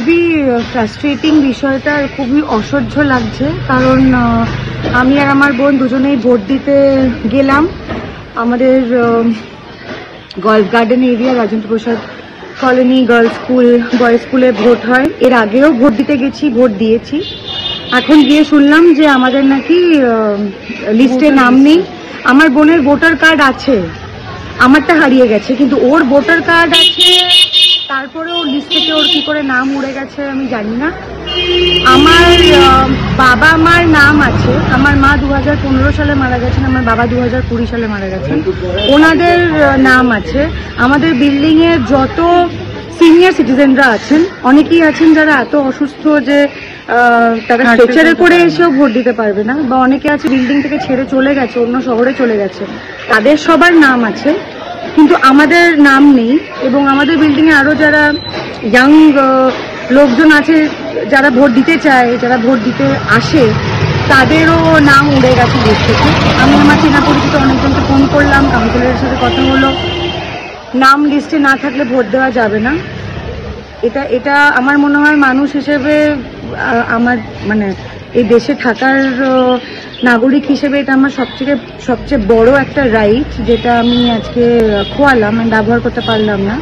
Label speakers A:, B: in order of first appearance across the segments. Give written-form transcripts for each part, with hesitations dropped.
A: খুবই ফ্রাস্ট্রেটিং বিষয়টা, খুবই অসহ্য লাগছে। কারণ আমি আর আমার বোন দুজনেই ভোট দিতে গেলাম। আমাদের golf garden area, Rajendra Prasad colony girls school, boys স্কুলে ভোট হয়। এর আগেও ভোট দিতে গেছি, ভোট দিয়েছি। এখন গিয়ে শুনলাম যে আমাদের নাকি লিস্টে নাম নেই। আমার বোনের ভোটার কার্ড আছে, আমারটা হারিয়ে গেছে, কিন্তু ওর ভোটার কার্ড আছে, তারপরে ওর লিস্ট থেকে ওর কি করে নাম উড়ে গেছে আমি জানি না। আমার বাবা মার নাম আছে, আমার মা 2015 সালে মারা গেছেন, আমার বাবা 2020 সালে মারা গেছেন, ওনাদের নাম আছে। আমাদের বিল্ডিং এর যত সিনিয়র সিটিজেনরা আছেন, অনেকেই আছেন যারা এত অসুস্থ যে তারা স্ট্রেচারে করে এসেও ভোট দিতে পারবে না, বা অনেকে আছে বিল্ডিং থেকে ছেড়ে চলে গেছে, অন্য শহরে চলে গেছে, তাদের সবার নাম আছে, কিন্তু আমাদের নাম নেই। এবং আমাদের বিল্ডিং এ আরো যারা ইয়াং লোকজন আছে, যারা ভোট দিতে চায়, যারা ভোট দিতে আসে, তাদেরও নাম উড়ে গেছে লিস্ট থেকে। আমি আমার চেনা পরিচিত অনেকজনকে ফোন করলাম, কাউন্সিলরের সাথে কথা হলো, নাম লিস্টে না থাকলে ভোট দেওয়া যাবে না। এটা আমার মনে হয় মানুষ হিসেবে, আমার মানে এই দেশে থাকার নাগরিক হিসেবে এটা আমার সবচেয়ে বড় একটা রাইট, যেটা আমি আজকে খোয়ালাম, আমি ব্যবহার করতে পারলাম না।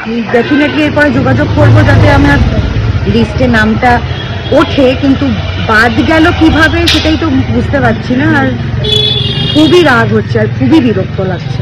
A: আমি ডেফিনেটলি এরপরে যোগাযোগ করবো যাতে আমার লিস্টে নামটা ওঠে, কিন্তু বাদ গেল কিভাবে সেটাই তো বুঝতে পারছি না। আর খুবই রাগ হচ্ছে আর খুবই বিরক্ত লাগছে।